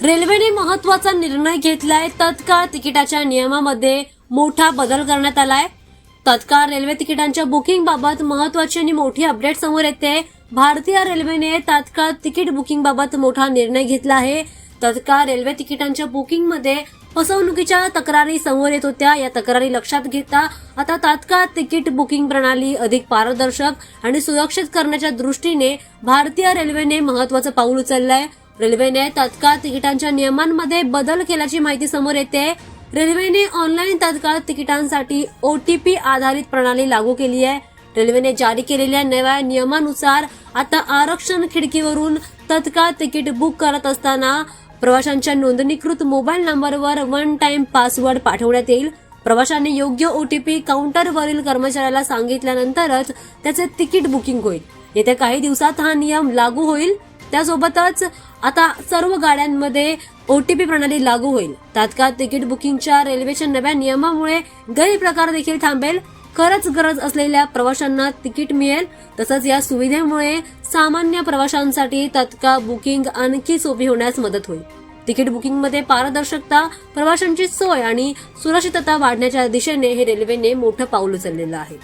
रेल्वेने महत्वाचा निर्णय घेतलाय. तत्काळ तिकिटाच्या नियमामध्ये मोठा बदल करण्यात आलाय. तत्काळ रेल्वे तिकिटांच्या बुकिंग बाबत महत्वाची आणि मोठी अपडेट समोर येते. भारतीय रेल्वेने तात्काळ तिकीट बुकिंग बाबत मोठा निर्णय घेतला आहे. तत्काळ रेल्वे तिकिटांच्या बुकिंगमध्ये फसवणुकीच्या तक्रारी समोर येत होत्या. या तक्रारी लक्षात घेता आता तात्काळ तिकीट बुकिंग प्रणाली अधिक पारदर्शक आणि सुरक्षित करण्याच्या दृष्टीने भारतीय रेल्वेने महत्वाचं पाऊल उचललंय. रेल्वेने तात्काळ तिकिटांच्या नियमांमध्ये बदल केल्याची माहिती समोर येते. रेल्वेने ऑनलाईन तात्काळ तिकिटांसाठी ओटीपी आधारित प्रणाली लागू केली आहे. रेल्वेने जारी केलेल्या नव्या नियमानुसार आता आरक्षण खिडकीवरून तत्काळ तिकीट बुक करत असताना प्रवाशांच्या नोंदणीकृत मोबाईल नंबरवर वन टाइम पासवर्ड पाठवण्यात येईल. प्रवाशांनी योग्य ओटीपी काउंटरवरील कर्मचाऱ्याला सांगितल्यानंतरच त्याचे तिकीट बुकिंग होईल. येत्या काही दिवसात हा नियम लागू होईल. त्यासोबतच आता सर्व गाड्यांमध्ये ओटीपी प्रणाली लागू होईल. तात्काळ तिकीट बुकिंगच्या रेल्वेच्या नव्या नियमामुळे गैरप्रकार देखील थांबेल. खरंच गरज असलेल्या प्रवाशांना तिकीट मिळेल. तसंच या सुविधेमुळे सामान्य प्रवाशांसाठी तत्काळ बुकिंग आणखी सोपी होण्यास मदत होईल. तिकीट बुकिंगमध्ये पारदर्शकता, प्रवाशांची सोय आणि सुरक्षितता वाढण्याच्या दिशेने हे रेल्वेने मोठं पाऊल उचललेलं आहे.